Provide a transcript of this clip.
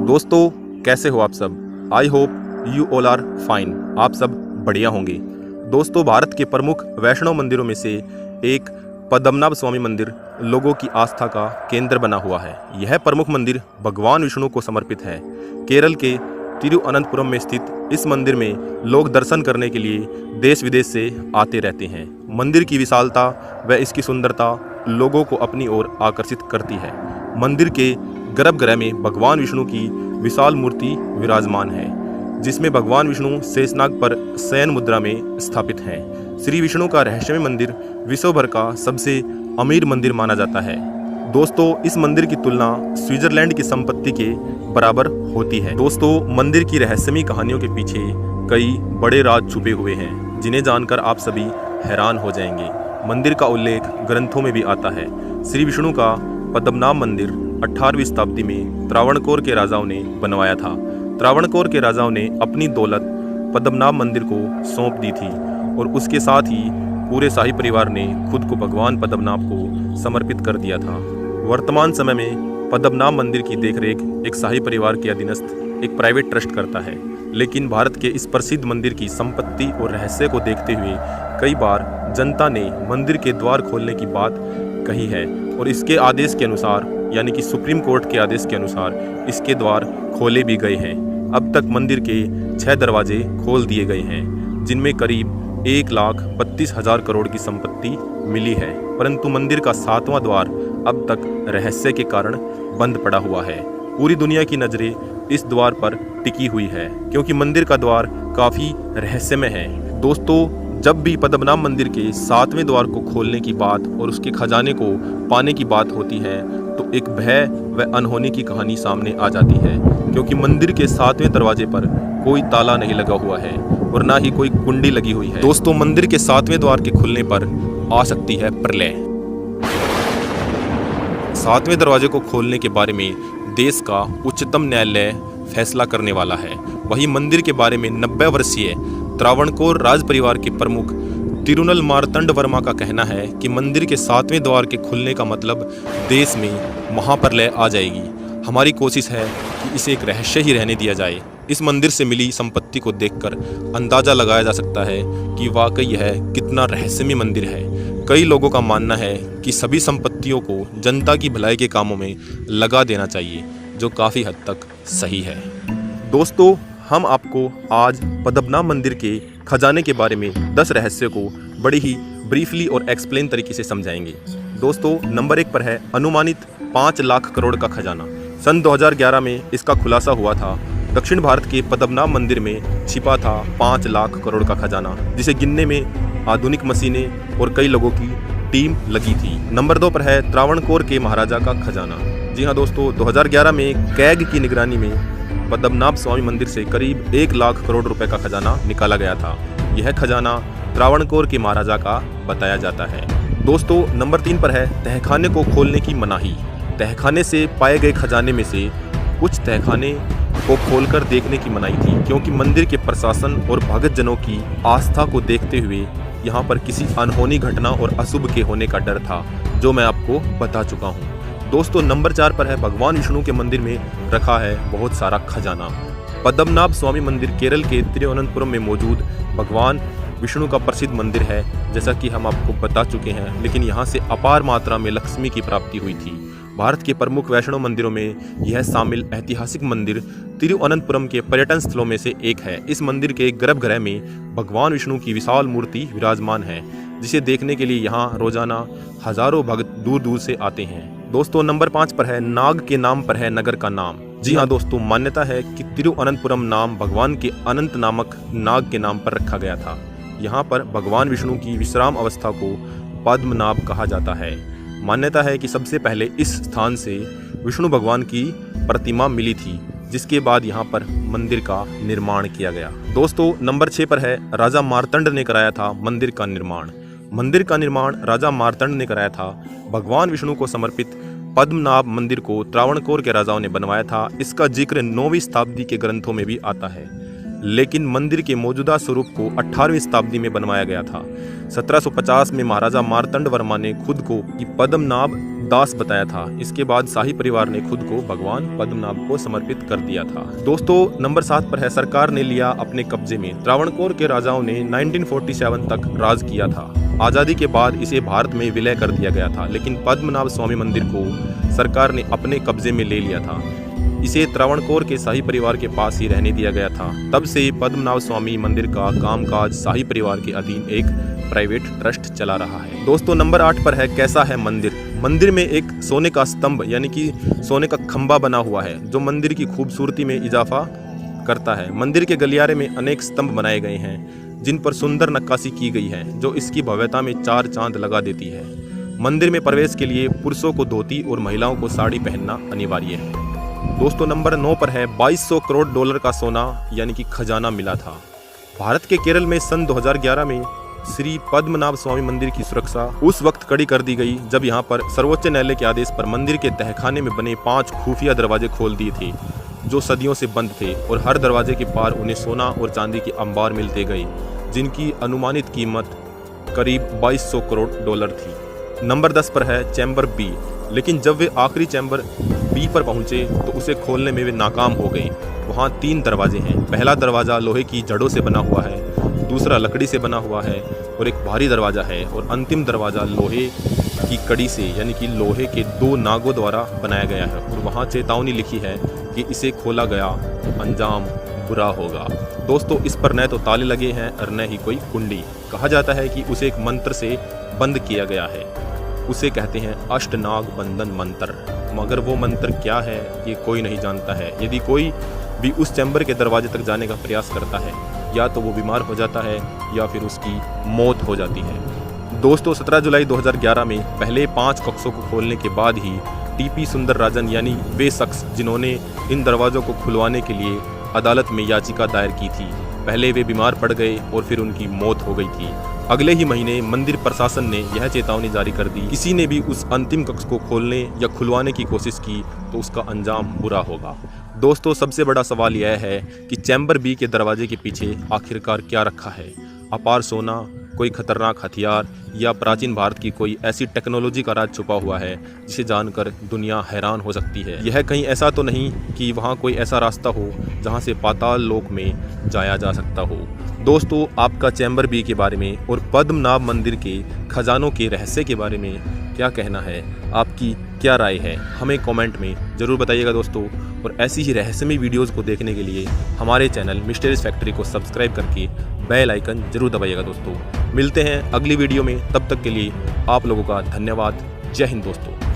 दोस्तों, कैसे हो आप सब? I hope you all are fine. आप सब बढ़िया होंगे। दोस्तों, भारत के प्रमुख वैष्णव मंदिरों में से एक पद्मनाभ स्वामी मंदिर लोगों की आस्था का केंद्र बना हुआ है। यह प्रमुख मंदिर भगवान विष्णु को समर्पित है। केरल के तिरुअनंतपुरम में स्थित इस मंदिर में लोग दर्शन करने के लिए देश विदेश से आते रहते हैं। मंदिर की विशालता व इसकी सुंदरता लोगों को अपनी ओर आकर्षित करती है। मंदिर के गर्भगृह में भगवान विष्णु की विशाल मूर्ति विराजमान है, जिसमें भगवान विष्णु शेषनाग पर शयन मुद्रा में स्थापित हैं। श्री विष्णु का रहस्यमय मंदिर विश्व भर का सबसे अमीर मंदिर माना जाता है। दोस्तों, इस मंदिर की तुलना स्विट्जरलैंड की संपत्ति के बराबर होती है। दोस्तों, मंदिर की रहस्यमय कहानियों के पीछे कई बड़े राज छुपे हुए हैं, जिन्हें जानकर आप सभी हैरान हो जाएंगे। मंदिर का उल्लेख ग्रंथों में भी आता है। श्री विष्णु का पद्मनाभ मंदिर 18वीं शताब्दी में त्रावणकोर के राजाओं ने बनवाया था। त्रावणकोर के राजाओं ने अपनी दौलत पद्मनाभ मंदिर को सौंप दी थी और उसके साथ ही पूरे शाही परिवार ने खुद को भगवान पद्मनाभ को समर्पित कर दिया था। वर्तमान समय में पद्मनाभ मंदिर की देखरेख एक शाही परिवार के अधीनस्थ एक प्राइवेट ट्रस्ट करता है, लेकिन भारत के इस प्रसिद्ध मंदिर की संपत्ति और रहस्य को देखते हुए कई बार जनता ने मंदिर के द्वार खोलने की बात कही है और इसके आदेश के अनुसार, यानी कि सुप्रीम कोर्ट के आदेश के अनुसार, इसके द्वार खोले भी गए हैं। अब तक मंदिर के 6 दरवाजे खोल दिए गए हैं, जिनमें करीब 1,32,000 करोड़ की संपत्ति मिली है, परंतु मंदिर का 7वां द्वार अब तक रहस्य के कारण बंद पड़ा हुआ है। पूरी दुनिया की नजरें इस द्वार पर टिकी हुई है, क्योंकि मंदिर का द्वार काफी रहस्यमय है। दोस्तों, जब भी पद्मनाभ मंदिर के 7वें द्वार को खोलने की बात और उसके खजाने को पाने की बात होती है, तो एक भय व अनहोनी की कहानी सामने आ जाती है, क्योंकि मंदिर के 7वें दरवाजे पर कोई ताला नहीं लगा हुआ है और ना ही कोई कुंडी लगी हुई है। दोस्तों, मंदिर के 7वें द्वार के खुलने पर आ सकती है प्रलय। 7वें दरवाजे को खोलने के बारे में देश का उच्चतम न्यायालय फैसला करने वाला है। वहीं मंदिर के बारे में 90 वर्षीय त्रावणकोर राज परिवार के प्रमुख तिरुनल मार्तंड वर्मा का कहना है कि मंदिर के 7वें द्वार के खुलने का मतलब देश में महाप्रलय आ जाएगी। हमारी कोशिश है कि इसे एक रहस्य ही रहने दिया जाए। इस मंदिर से मिली संपत्ति को देखकर अंदाजा लगाया जा सकता है कि वाकई यह कितना रहस्यमय मंदिर है। कई लोगों का मानना है कि सभी संपत्तियों को जनता की भलाई के कामों में लगा देना चाहिए, जो काफ़ी हद तक सही है। दोस्तों, हम आपको आज पद्मनाभ मंदिर के खजाने के बारे में 10 रहस्यों को बड़ी ही ब्रीफली और एक्सप्लेन तरीके से समझाएंगे। दोस्तों, नंबर 1 पर है अनुमानित 5 लाख करोड़ का खजाना। सन 2011 में इसका खुलासा हुआ था। दक्षिण भारत के पद्मनाभ मंदिर में छिपा था 5 लाख करोड़ का खजाना, जिसे गिनने में आधुनिक मशीनें और कई लोगों की टीम लगी थी। नंबर 2 पर है त्रावणकोर के महाराजा का खजाना। जी हाँ दोस्तों, 2011 में कैग की निगरानी में पद्मनाभ स्वामी मंदिर से करीब 1 लाख करोड़ रुपए का खजाना निकाला गया था। यह खजाना त्रावणकोर के महाराजा का बताया जाता है। दोस्तों, नंबर 3 पर है तहखाने को खोलने की मनाही। तहखाने से पाए गए खजाने में से कुछ तहखाने को खोलकर देखने की मनाही थी, क्योंकि मंदिर के प्रशासन और भक्तजनों की आस्था को देखते हुए यहाँ पर किसी अनहोनी घटना और अशुभ के होने का डर था, जो मैं आपको बता चुका हूँ। दोस्तों, नंबर 4 पर है भगवान विष्णु के मंदिर में रखा है बहुत सारा खजाना। पद्मनाभ स्वामी मंदिर केरल के तिरुअनंतपुरम में मौजूद भगवान विष्णु का प्रसिद्ध मंदिर है, जैसा कि हम आपको बता चुके हैं, लेकिन यहाँ से अपार मात्रा में लक्ष्मी की प्राप्ति हुई थी। भारत के प्रमुख वैष्णव मंदिरों में यह शामिल ऐतिहासिक मंदिर तिरुअनंतपुरम के पर्यटन स्थलों में से एक है। इस मंदिर के गर्भगृह में भगवान विष्णु की विशाल मूर्ति विराजमान है, जिसे देखने के लिए यहाँ रोजाना हजारों भक्त दूर दूर से आते हैं। दोस्तों, नंबर 5 पर है नाग के नाम पर है नगर का नाम। जी हाँ दोस्तों, मान्यता है कि तिरुअनंतपुरम नाम भगवान के अनंत नामक नाग के नाम पर रखा गया था। यहाँ पर भगवान विष्णु की विश्राम अवस्था को पद्मनाभ कहा जाता है। मान्यता है कि सबसे पहले इस स्थान से विष्णु भगवान की प्रतिमा मिली थी, जिसके बाद यहाँ पर मंदिर का निर्माण किया गया। दोस्तों, नंबर 6 पर है राजा मार्तंड ने कराया था मंदिर का निर्माण। मंदिर का निर्माण राजा मार्तंड ने कराया था। भगवान विष्णु को समर्पित पद्मनाभ मंदिर को त्रावणकोर के राजाओं ने बनवाया था। इसका जिक्र 9वीं शताब्दी के ग्रंथों में भी आता है, लेकिन मंदिर के मौजूदा स्वरूप को 18वीं शताब्दी में बनवाया गया था। 1750 में महाराजा मार्तंड वर्मा ने खुद को पद्मनाभ दास बताया था। इसके बाद शाही परिवार ने खुद को भगवान पद्मनाभ को समर्पित कर दिया था। दोस्तों नंबर 7 पर है, सरकार ने लिया अपने कब्जे में। त्रावणकोर के राजाओं ने 1947 तक राज किया था। आज़ादी के बाद इसे भारत में विलय कर दिया गया था, लेकिन पद्मनाभ स्वामी मंदिर को सरकार ने अपने कब्जे में ले लिया था। इसे त्रावणकोर के शाही परिवार के पास ही रहने दिया गया था। तब से पद्मनाभ स्वामी मंदिर का कामकाज शाही परिवार के अधीन एक प्राइवेट ट्रस्ट चला रहा है। दोस्तों नंबर 8 पर है, कैसा है मंदिर। मंदिर में एक सोने का स्तंभ यानी कि सोने का खंभा बना हुआ है, जो मंदिर की खूबसूरती में इजाफा करता है। मंदिर के गलियारे में अनेक स्तंभ बनाए गए हैं, जिन पर सुंदर नक्काशी की गई है, जो इसकी भव्यता में 4 चांद लगा देती है। मंदिर में प्रवेश के लिए पुरुषों को धोती और महिलाओं को साड़ी पहनना अनिवार्य है। दोस्तों नंबर 9 पर है, 2200 करोड़ डॉलर का सोना यानी कि खजाना मिला था। भारत के केरल में सन 2011 में श्री पद्मनाभ स्वामी मंदिर की सुरक्षा उस वक्त कड़ी कर दी गई जब यहां पर सर्वोच्च न्यायालय के आदेश पर मंदिर के तहखाने में बने 5 खुफिया दरवाजे खोल दिए थे, जो सदियों से बंद थे, और हर दरवाजे के पार उन्हें सोना और चांदी के अंबार मिलते गए, जिनकी अनुमानित कीमत करीब 2200 करोड़ डॉलर थी। नंबर 10 पर है, चैम्बर बी। लेकिन जब वे आखिरी चैम्बर बी पर पहुंचे तो उसे खोलने में वे नाकाम हो गए। वहां 3 दरवाजे हैं। पहला दरवाज़ा लोहे की जड़ों से बना हुआ है, दूसरा लकड़ी से बना हुआ है और एक भारी दरवाज़ा है, और अंतिम दरवाज़ा लोहे की कड़ी से यानी कि लोहे के 2 नागों द्वारा बनाया गया है, और वहां चेतावनी लिखी है कि इसे खोला गया अंजाम बुरा होगा। दोस्तों इस पर न तो ताले लगे हैं और न ही कोई कुंडी। कहा जाता है कि उसे एक मंत्र से बंद किया गया है, उसे कहते हैं अष्टनाग बंधन मंत्र, मगर वो मंत्र क्या है ये कोई नहीं जानता है। यदि कोई भी उस चैम्बर के दरवाजे तक जाने का प्रयास करता है, या तो वो बीमार हो जाता है या फिर उसकी मौत हो जाती है। दोस्तों 17 जुलाई 2011 में पहले 5 कक्षों को खोलने के बाद ही टीपी सुंदरराजन यानी वे शख्स जिन्होंने इन दरवाज़ों को खुलवाने के लिए अदालत में याचिका दायर की थी, पहले वे बीमार पड़ गए और फिर उनकी मौत हो गई थी। अगले ही महीने मंदिर प्रशासन ने यह चेतावनी जारी कर दी, किसी ने भी उस अंतिम कक्ष को खोलने या खुलवाने की कोशिश की तो उसका अंजाम बुरा होगा। दोस्तों सबसे बड़ा सवाल यह है कि चैम्बर बी के दरवाजे के पीछे आखिरकार क्या रखा है। अपार सोना, कोई खतरनाक हथियार, या प्राचीन भारत की कोई ऐसी टेक्नोलॉजी का राज छुपा हुआ है जिसे जानकर दुनिया हैरान हो सकती है। यह कहीं ऐसा तो नहीं कि वहाँ कोई ऐसा रास्ता हो जहाँ से पाताल लोक में जाया जा सकता हो। दोस्तों आपका चैम्बर बी के बारे में और पद्मनाभ मंदिर के खजानों के रहस्य के बारे में क्या कहना है, आपकी क्या राय है, हमें कमेंट में ज़रूर बताइएगा दोस्तों। और ऐसी ही रहस्यमय वीडियोज़ को देखने के लिए हमारे चैनल मिस्टीरियस फैक्ट्री को सब्सक्राइब करके बेल आइकन जरूर दबाइएगा दोस्तों। मिलते हैं अगली वीडियो में, तब तक के लिए आप लोगों का धन्यवाद। जय हिंद दोस्तों।